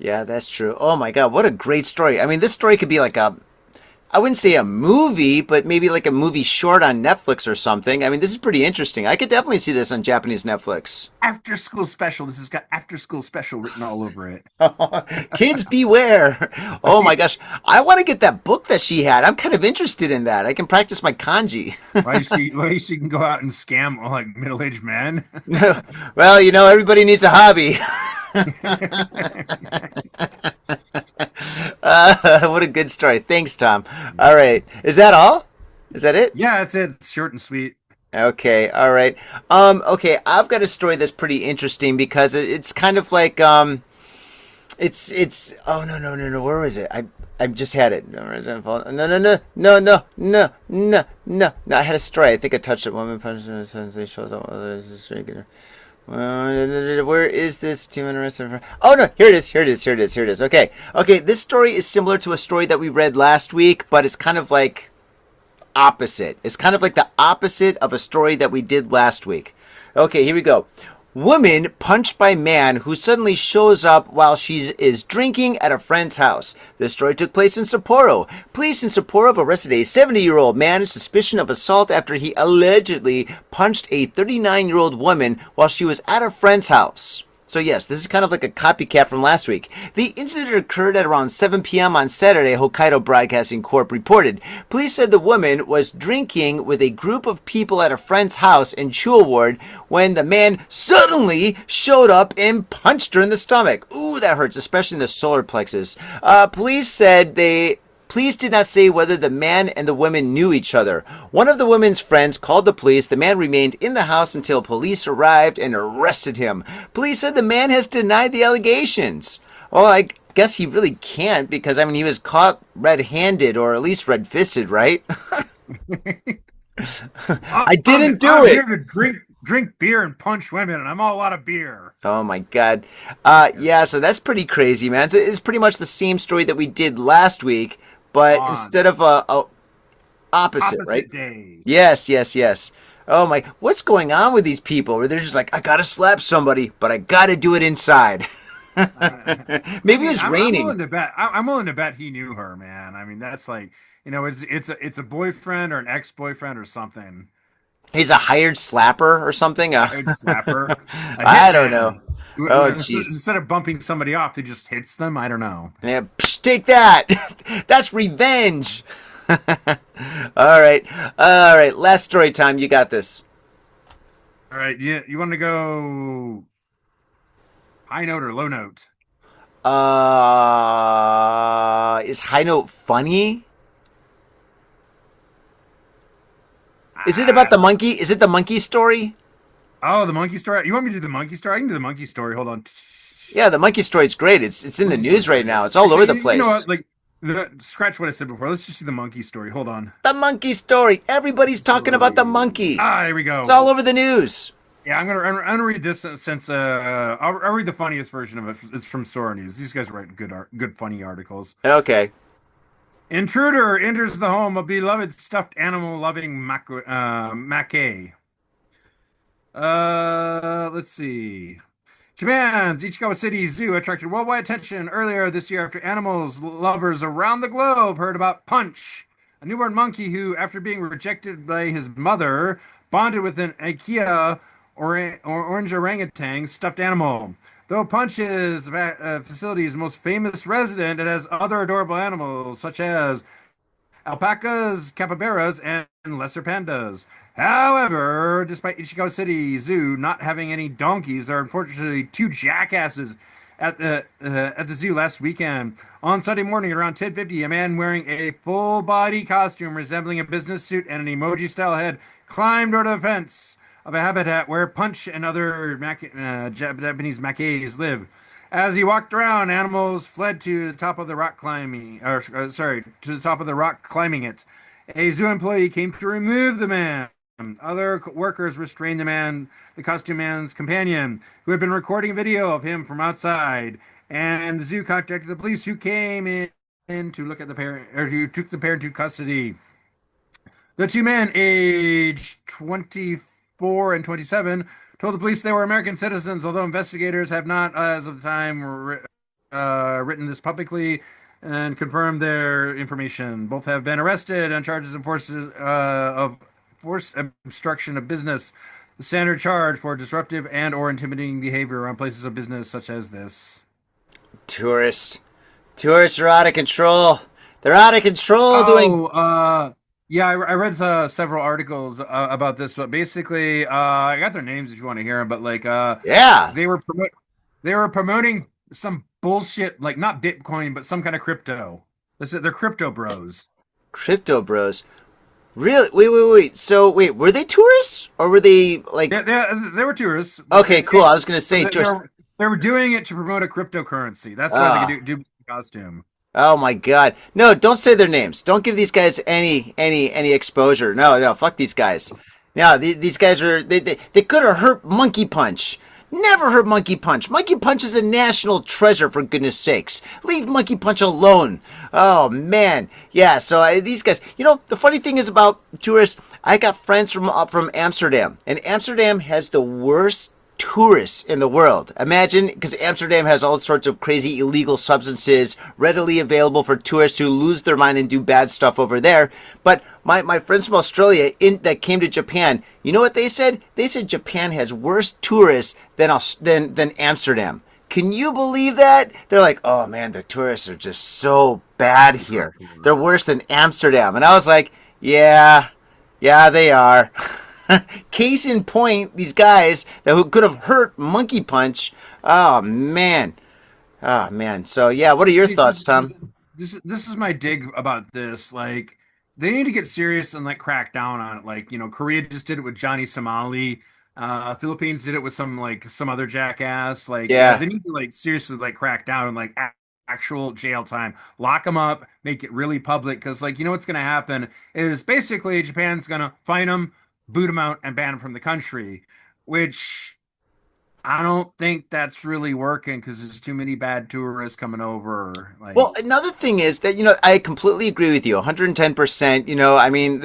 Yeah, that's true. Oh my God, what a great story. I mean, this story could be like I wouldn't say a movie, but maybe like a movie short on Netflix or something. I mean, this is pretty interesting. I could definitely see this on Japanese Netflix. After school special. This has got after school special written all over it. Kids beware. Oh my gosh. I want to get that book that she had. I'm kind of interested in that. I can practice my kanji. Why she can go out and scam like middle-aged men? Well, everybody needs a hobby. What a good story. Thanks, Tom. All right. Is that all? Is that it? Yeah, that's it. It's short and sweet. Okay. All right. Okay. I've got a story that's pretty interesting because it's kind of like, oh, no. Where was it? I just had it. No. I had a story. I think I touched it. Woman punches they shows up. Where is this team interested? Oh no, here it is. Okay. This story is similar to a story that we read last week, but it's kind of like opposite. It's kind of like the opposite of a story that we did last week. Okay, here we go. Woman punched by man who suddenly shows up while she is drinking at a friend's house. This story took place in Sapporo. Police in Sapporo have arrested a 70-year-old man in suspicion of assault after he allegedly punched a 39-year-old woman while she was at a friend's house. So yes, this is kind of like a copycat from last week. The incident occurred at around 7 p.m. on Saturday, Hokkaido Broadcasting Corp reported. Police said the woman was drinking with a group of people at a friend's house in Chuo Ward when the man suddenly showed up and punched her in the stomach. Ooh, that hurts, especially in the solar plexus. Police did not say whether the man and the woman knew each other. One of the woman's friends called the police. The man remained in the house until police arrived and arrested him. Police said the man has denied the allegations. Well, I guess he really can't because, he was caught red-handed or at least red-fisted, right? I didn't do I'm it. here to drink beer and punch women, and I'm all out of beer. Oh my God. Yeah, so that's pretty crazy, man. It's pretty much the same story that we did last week, but On instead of a opposite, right? opposite day. Yes, yes, yes. Oh my, what's going on with these people where they're just like, I gotta slap somebody, but I gotta do it inside. I Maybe mean, it's I'm raining. willing to bet. I'm willing to bet he knew her, man. I mean, that's like, it's a boyfriend or an ex-boyfriend or something. He's a hired slapper or something. I'd slap her. A I don't know. hitman. Oh, jeez. Instead of bumping somebody off, he just hits them. I don't know. Yeah, psh, take that. That's revenge. All right. All right. Last story time. You got this. All right, you want to go high note or low note? Is High Note funny? Is it about Ah, the monkey? Is it the monkey story? oh, the monkey story. You want me to do the monkey story? I can do the monkey story. Hold on. Yeah, the monkey story's great. It's in the Monkey story's news right great. now. It's all over Actually, the you know place. what? Like, scratch what I said before. Let's just do the monkey story. Hold on. The monkey story. Everybody's talking about the monkey. Here we It's all go. over the news. Yeah, I'm gonna read this since I'll read the funniest version of it. It's from Sora News. These guys write good funny articles. Okay. Intruder enters the home of beloved stuffed animal loving Mackay. Let's see. Japan's Ichikawa City Zoo attracted worldwide attention earlier this year after animals lovers around the globe heard about Punch, a newborn monkey who, after being rejected by his mother, bonded with an IKEA or orange orangutan stuffed animal. Though Punch is the facility's most famous resident, it has other adorable animals such as alpacas, capybaras, and lesser pandas. However, despite Ichikawa City Zoo not having any donkeys, there are unfortunately two jackasses at the zoo last weekend. On Sunday morning around 10:50, a man wearing a full body costume resembling a business suit and an emoji style head climbed over the fence of a habitat where Punch and other Japanese Mackays live. As he walked around, animals fled to the top of the rock climbing, to the top of the rock climbing it. A zoo employee came to remove the man. Other workers restrained the costume man's companion, who had been recording a video of him from outside. And the zoo contacted the police, who came in to look at the parent, or who took the pair into custody. The two men, aged 24 and 27, told the police they were American citizens, although investigators have not, as of the time, written this publicly and confirmed their information. Both have been arrested on charges of forced obstruction of business, the standard charge for disruptive and or intimidating behavior on places of business such as this. Tourists. Tourists are out of control. They're out of control doing. Yeah, I read several articles about this, but basically, I got their names if you want to hear them. But like, Yeah. they were promoting some bullshit, like not Bitcoin, but some kind of crypto. They're crypto bros. Crypto bros. Really? Wait. So, wait, were they tourists? Or were they like. Yeah, they were tourists. Okay, cool. I was going to say tourists. They were doing it to promote a cryptocurrency. That's why they could do the costume. Oh my God! No, don't say their names. Don't give these guys any exposure. No, fuck these guys. No, these guys are they could have hurt Monkey Punch. Never hurt Monkey Punch. Monkey Punch is a national treasure, for goodness sakes. Leave Monkey Punch alone. Oh man, yeah. So these guys, the funny thing is about tourists. I got friends from Amsterdam, and Amsterdam has the worst tourists in the world. Imagine, because Amsterdam has all sorts of crazy illegal substances readily available for tourists who lose their mind and do bad stuff over there. But my friends from Australia that came to Japan, you know what they said? They said Japan has worse tourists than Amsterdam. Can you believe that? They're like, oh man, the tourists are just so bad here. They're worse than Amsterdam. And I was like, yeah, they are. Case in point, these guys who could have hurt Monkey Punch. Oh man. So yeah, what are your thoughts, Tom? This is my dig about this. Like, they need to get serious and like crack down on it. Like, Korea just did it with Johnny Somali. Philippines did it with some other jackass. Like, Yeah. they need to like seriously like crack down and like actual jail time. Lock them up, make it really public, because like you know what's going to happen is basically Japan's going to fine them, boot them out, and ban them from the country, which I don't think that's really working because there's too many bad tourists coming over. Well, Like, another thing is that, I completely agree with you 110%. I mean,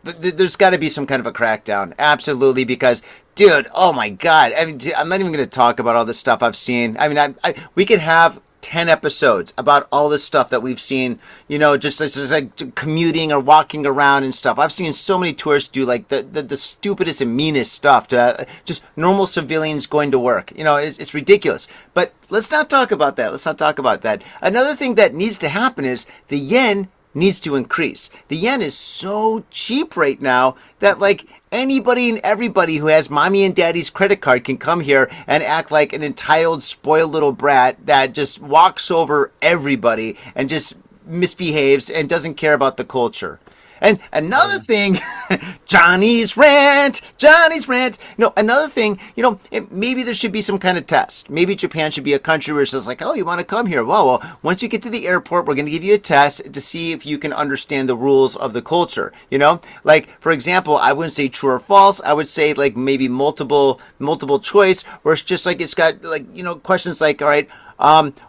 there's got to be some kind of a crackdown. Absolutely. Because, dude, oh my God. I mean, I'm not even going to talk about all the stuff I've seen. I mean, we could have 10 episodes about all this stuff that we've seen, just like commuting or walking around and stuff. I've seen so many tourists do like the stupidest and meanest stuff to just normal civilians going to work. It's ridiculous. But let's not talk about that. Let's not talk about that. Another thing that needs to happen is the yen needs to increase. The yen is so cheap right now that like anybody and everybody who has mommy and daddy's credit card can come here and act like an entitled, spoiled little brat that just walks over everybody and just misbehaves and doesn't care about the culture. And another thing, Johnny's rant. Another thing, maybe there should be some kind of test. Maybe Japan should be a country where it says like, oh, you want to come here? Well, once you get to the airport, we're going to give you a test to see if you can understand the rules of the culture. Like, for example, I wouldn't say true or false. I would say like maybe multiple choice, where it's just like, it's got like, questions like, all right,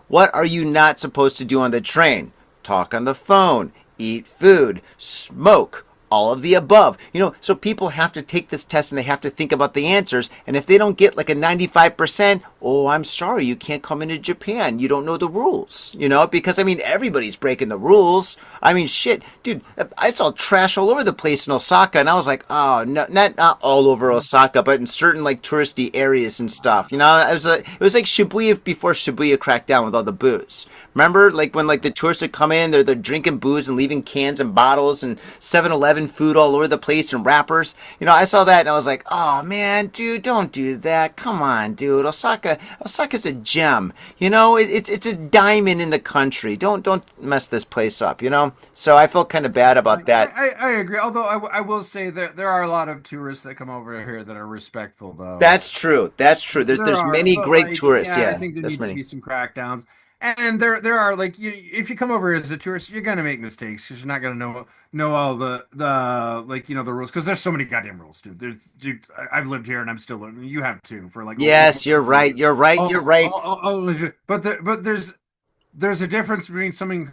what are you not supposed to do on the train? Talk on the phone, eat food, smoke, all of the above. So people have to take this test and they have to think about the answers. And if they don't get like a 95%, oh, I'm sorry, you can't come into Japan. You don't know the rules, because I mean, everybody's breaking the rules. I mean, shit, dude, I saw trash all over the place in Osaka, and I was like, oh, no, not all over Osaka, but in certain like touristy areas and stuff. It was like Shibuya before Shibuya cracked down with all the booze. Remember, like when like the tourists would come in, they're drinking booze and leaving cans and bottles and 7-Eleven food all over the place and wrappers. I saw that and I was like, oh man, dude, don't do that. Come on, dude. Osaka's a gem. It's a diamond in the country. Don't mess this place up. So I felt kind of bad about that. I agree. Although I will say that there are a lot of tourists that come over here that are respectful, though. That's true. There's many great like, tourists. Yeah, I think there needs to be some crackdowns. And there are like if you come over as a tourist, you're gonna make mistakes because you're not gonna know all the like the rules because there's so many goddamn rules, dude. I've lived here and I'm still learning. You have too for like yes, you're right. You're right. Legit. But there's a difference between someone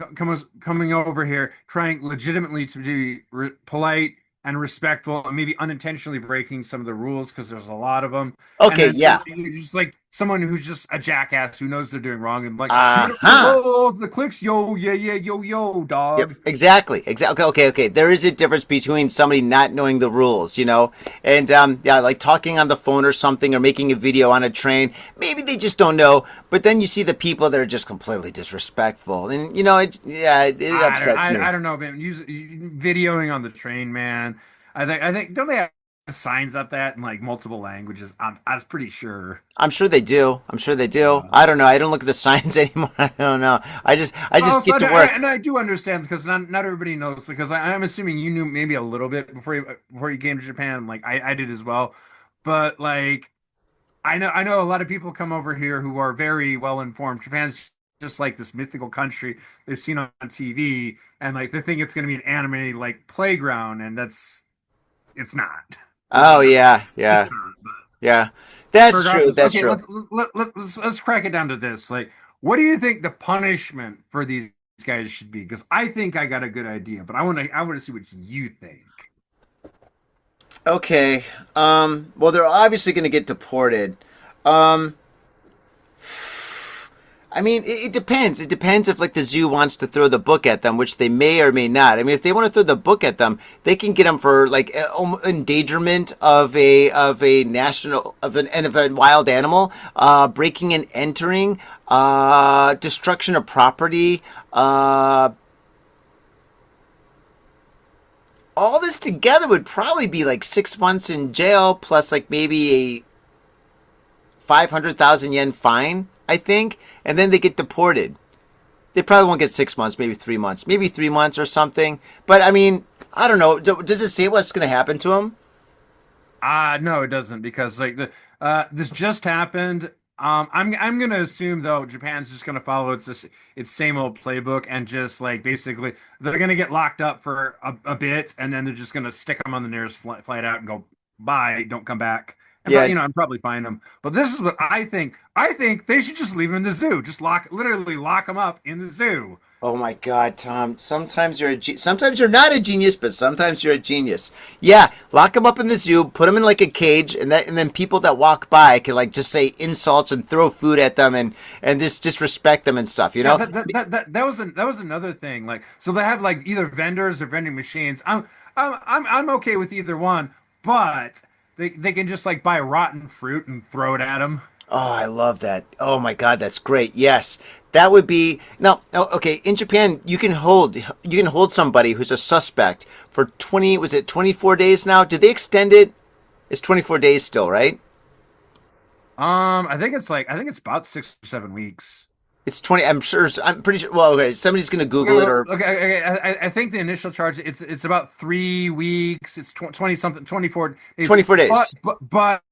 coming over here trying legitimately to be polite and respectful and maybe unintentionally breaking some of the rules because there's a lot of them. Okay, yeah. Just like someone who's just a jackass who knows they're doing wrong and like the clicks, yo, dog. Yep, exactly. Okay. There is a difference between somebody not knowing the rules, and like talking on the phone or something or making a video on a train. Maybe they just don't know. But then you see the people that are just completely disrespectful, and it upsets me. I don't know, man. Videoing on the train, man. I think don't they have signs up that in like multiple languages? I was pretty sure. I'm sure they do. I don't know. I don't look at the signs anymore. I don't know. I just get to work. And I do understand because not everybody knows. Because I'm assuming you knew maybe a little bit before you came to Japan. Like I did as well. But like I know a lot of people come over here who are very well informed. Japan's just like this mythical country they've seen on TV, and like they think it's going to be an anime like playground, and it's not. Oh yeah. That's true. That's okay, true. Let's crack it down to this. Like, what do you think the punishment for these guys should be? Because I think I got a good idea, but I want to see what you think. Okay. Well, they're obviously going to get deported. I mean, it depends. It depends if like the zoo wants to throw the book at them, which they may or may not. I mean, if they want to throw the book at them, they can get them for like endangerment of a wild animal, breaking and entering, destruction of property, all this together would probably be like 6 months in jail plus like maybe a 500,000 yen fine, I think. And then they get deported. They probably won't get 6 months, maybe 3 months. Maybe 3 months or something. But, I mean, I don't know. Does it say what's going to happen to them? No, it doesn't. Because, like, this just happened. I'm gonna assume though Japan's just gonna follow its same old playbook and just like basically they're gonna get locked up for a bit and then they're just gonna stick them on the nearest flight out and go bye, don't come back. And Yeah. I'm probably fine them. But this is what I think. I think they should just leave them in the zoo. Just literally lock them up in the zoo. Oh my God, Tom. Sometimes sometimes you're not a genius, but sometimes you're a genius. Yeah, lock them up in the zoo, put them in like a cage, and then people that walk by can like just say insults and throw food at them and just disrespect them and stuff. You know? Yeah, that was another thing. Like, so they have like either vendors or vending machines. I'm okay with either one, but they can just like buy rotten fruit and throw it at them. Oh, I love that. Oh my God, that's great. Yes. That would be now. Okay, in Japan, you can hold somebody who's a suspect for 20. Was it 24 days now? Did they extend it? It's 24 days still, right? I think it's about 6 or 7 weeks. It's 20. I'm sure. I'm pretty sure. Well, okay. Somebody's gonna Google it or. Okay. I think the initial charge it's about 3 weeks. It's 20 something, 24 days. 24 days. But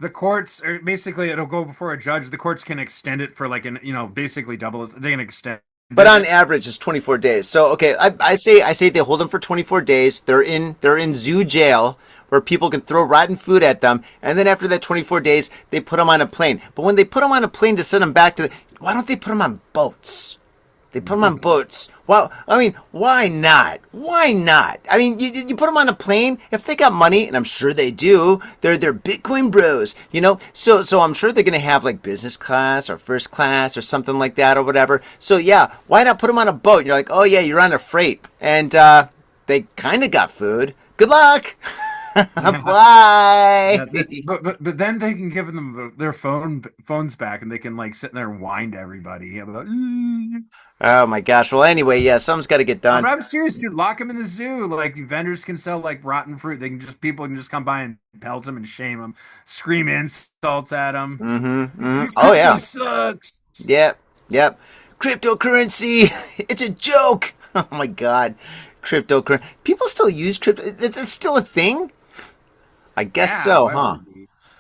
the courts are basically it'll go before a judge. The courts can extend it for like basically double it. They can extend. But on average, it's 24 days. So okay, I say they hold them for 24 days. They're in zoo jail where people can throw rotten food at them, and then after that 24 days, they put them on a plane. But when they put them on a plane to send them back why don't they put them on boats? They put them on boats. Well, I mean, why not? Why not? I mean, you put them on a plane if they got money, and I'm sure they do. They're Bitcoin bros, you know. So I'm sure they're gonna have like business class or first class or something like that or whatever. So yeah, why not put them on a boat? You're like, oh yeah, you're on a freight, and they kind of got food. Good luck. Bye. Yeah, but then they can give them their phones back, and they can like sit there and whine to everybody about. Oh my gosh. Well, anyway, yeah, something's got to get done. I'm serious, dude. Lock them in the zoo. Like vendors can sell like rotten fruit. People can just come by and pelt them and shame them, scream insults at them. Mm-hmm. Oh yeah. Sucks. Yep. Cryptocurrency. It's a joke. Oh my God. Cryptocurrency. People still use crypto. It's still a thing. I guess so, huh?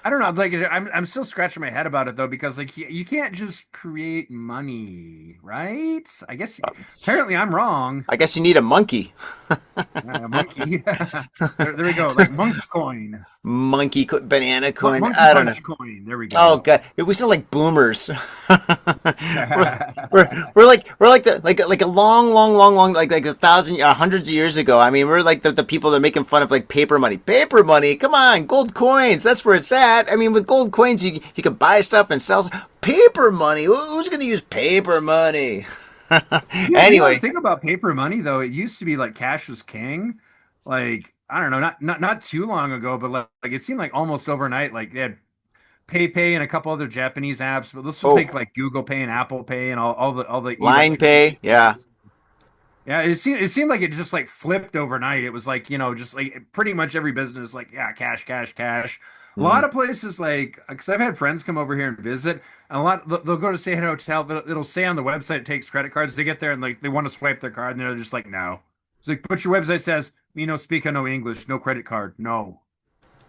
I don't know. Like, I'm still scratching my head about it though, because like you can't just create money, right? I guess apparently I'm wrong. I guess you need a monkey. A monkey. there we go. Like monkey coin. Banana coin. Monkey I don't know. Coin. There we go. Oh God, we sound like boomers. we're like a long like 1,000 hundreds of years ago. I mean, we're like the people that are making fun of like paper money. Paper money, come on, gold coins. That's where it's at. I mean, with gold coins, you can buy stuff and sell. Paper money. Who's gonna use paper money? Anyway, think about paper money though. It used to be like cash was king. Like I don't know, not too long ago, but like it seemed like almost overnight. Like they had PayPay and a couple other Japanese apps, but this will take like Google Pay and Apple Pay and all the Line Pay. Yeah. Yeah, it seemed like it just like flipped overnight. It was like, just like pretty much every business, like, yeah, cash. A lot of places, like, because I've had friends come over here and visit, and they'll go to stay at a hotel. It'll say on the website it takes credit cards. They get there and like they want to swipe their card, and they're just like, no. It's like, but your website says, speak no English, no credit card, no.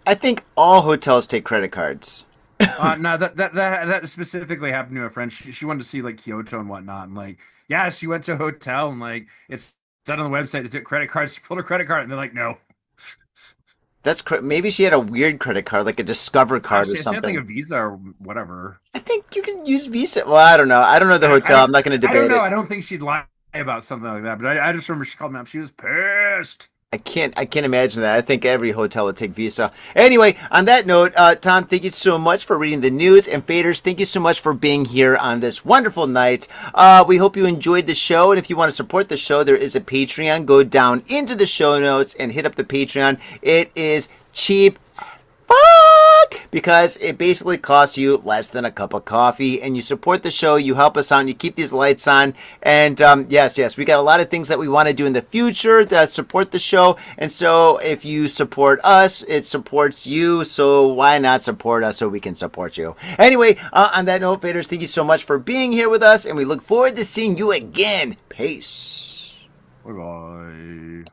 I think all hotels take credit cards. No, that specifically happened to a friend. She wanted to see like Kyoto and whatnot, and like, yeah, she went to a hotel and like it's said on the website they took credit cards. She pulled her credit card, and they're like, no. That's maybe she had a weird credit card, like a Discover card or something. She had like a Visa or whatever. I think you can use Visa. Well, I don't know. I don't know the hotel. I'm not going to debate it. I don't know. I don't think she'd lie about something like that, but I just remember she called me up. She was pissed. I can't imagine that. I think every hotel would take Visa. Anyway, on that note, Tom, thank you so much for reading the news. And Faders, thank you so much for being here on this wonderful night. We hope you enjoyed the show. And if you want to support the show, there is a Patreon. Go down into the show notes and hit up the Patreon. It is cheap. Because it basically costs you less than a cup of coffee, and you support the show, you help us out, and you keep these lights on. And yes, we got a lot of things that we want to do in the future that support the show. And so if you support us, it supports you. So why not support us so we can support you? Anyway, on that note, Faders, thank you so much for being here with us, and we look forward to seeing you again. Peace. Bye-bye.